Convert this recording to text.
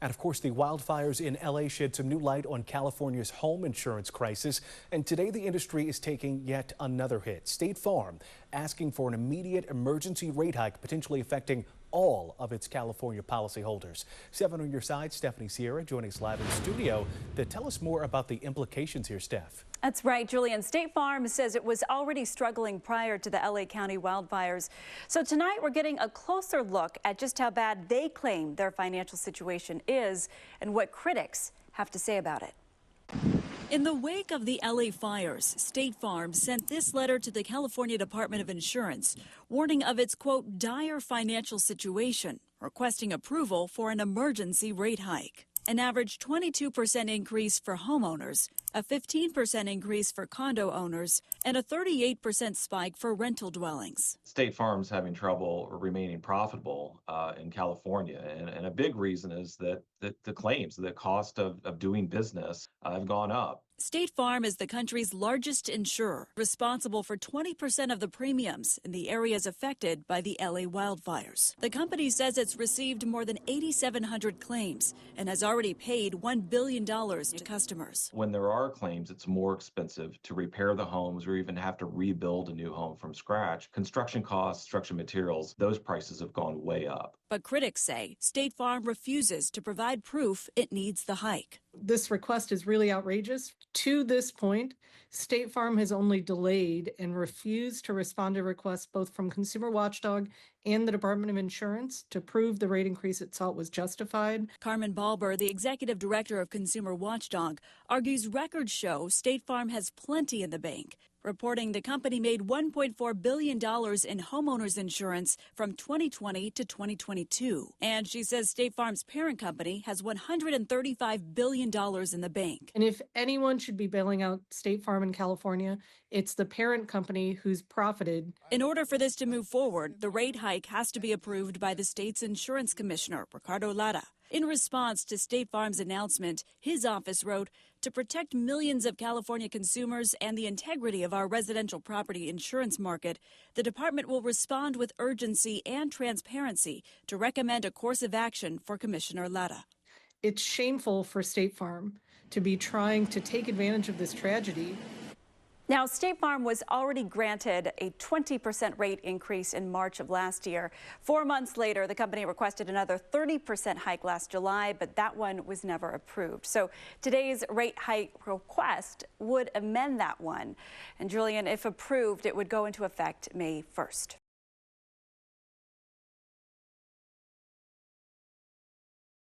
And of course, the wildfires in LA shed some new light on California's home insurance crisis. And today the industry is taking yet another hit. State Farm asking for an immediate emergency rate hike, potentially affecting all of its California policyholders. 7 on your side, Stephanie Sierra joining us live in studio to tell us more about the implications here, Steph. That's right, Julian. State Farm says it was already struggling prior to the LA County wildfires. So tonight we're getting a closer look at just how bad they claim their financial situation is and what critics have to say about it. In the wake of the LA fires, State Farm sent this letter to the California Department of Insurance, warning of its, quote, dire financial situation, requesting approval for an emergency rate hike. An average 22% increase for homeowners, a 15% increase for condo owners, and a 38% spike for rental dwellings. State Farm's having trouble remaining profitable in California, and a big reason is that the claims, the cost of doing business have gone up. State Farm is the country's largest insurer, responsible for 20% of the premiums in the areas affected by the LA wildfires. The company says it's received more than 8,700 claims and has already paid $1 billion to customers. When there are claims, it's more expensive to repair the homes or even have to rebuild a new home from scratch. Construction costs, construction materials, those prices have gone way up. But critics say State Farm refuses to provide proof it needs the hike. This request is really outrageous. To this point, State Farm has only delayed and refused to respond to requests both from Consumer Watchdog and the Department of Insurance to prove the rate increase it sought was justified. Carmen Balber, the executive director of Consumer Watchdog, argues records show State Farm has plenty in the bank, reporting the company made $1.4 billion in homeowners insurance from 2020 to 2022. And she says State Farm's parent company has $135 billion in the bank. And if anyone should be bailing out State Farm in California, it's the parent company who's profited. In order for this to move forward, the rate hike has to be approved by the state's insurance commissioner, Ricardo Lara. In response to State Farm's announcement, his office wrote, "To protect millions of California consumers and the integrity of our residential property insurance market, the department will respond with urgency and transparency to recommend a course of action for Commissioner Lara." It's shameful for State Farm to be trying to take advantage of this tragedy. Now, State Farm was already granted a 20% rate increase in March of last year. 4 months later, the company requested another 30% hike last July, but that one was never approved. So today's rate hike request would amend that one. And Julian, if approved, it would go into effect May 1st.